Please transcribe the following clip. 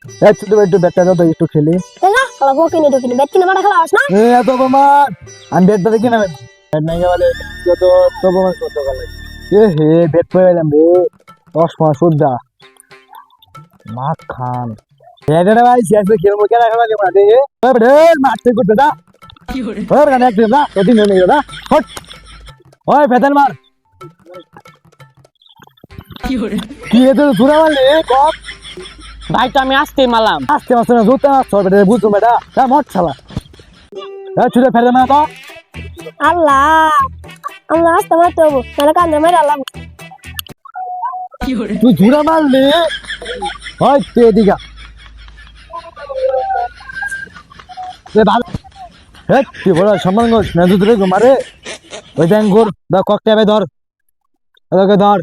ছোট একটু ব্যাটটা দাও তো একটু খেলি। না খেলা বকিনি ঢুকিনি ব্যাট কিনে মারা খেলা আস না এত প্রমাণ আমি ব্যাটটা দেখি না ব্যাট নাই গেলে যত তো প্রমাণ করতে গেলে হে ব্যাট পেয়ে গেলাম রে 10 মাস সুদ্ধা মাছ খান এটা ভাই শেষ খেলবো কেন খেলা কেমন আছে মারতে করতে দা ওর গানে এক দিন না ওদিন নেই না হট ওই ফেদান মার কি এত সুরা মারলি কম ভাই তো আমি আসতেই মারলাম। আস্তে আস্তে না জুতা মারছ বেটা বুঝছো বেটা তা মট শালা ছুটে ফেলে না তো আল্লাহ আমরা আসতে মারতে হবো তাহলে কান্দে মেরে আল্লাহ তুই ঝুড়া মারলি হয় তুই এদিকে ভালো হ্যাঁ তুই বড় সম্মান কর না দুধরে মারে ওই ব্যাং ঘুর বা ককটা ধর ওকে ধর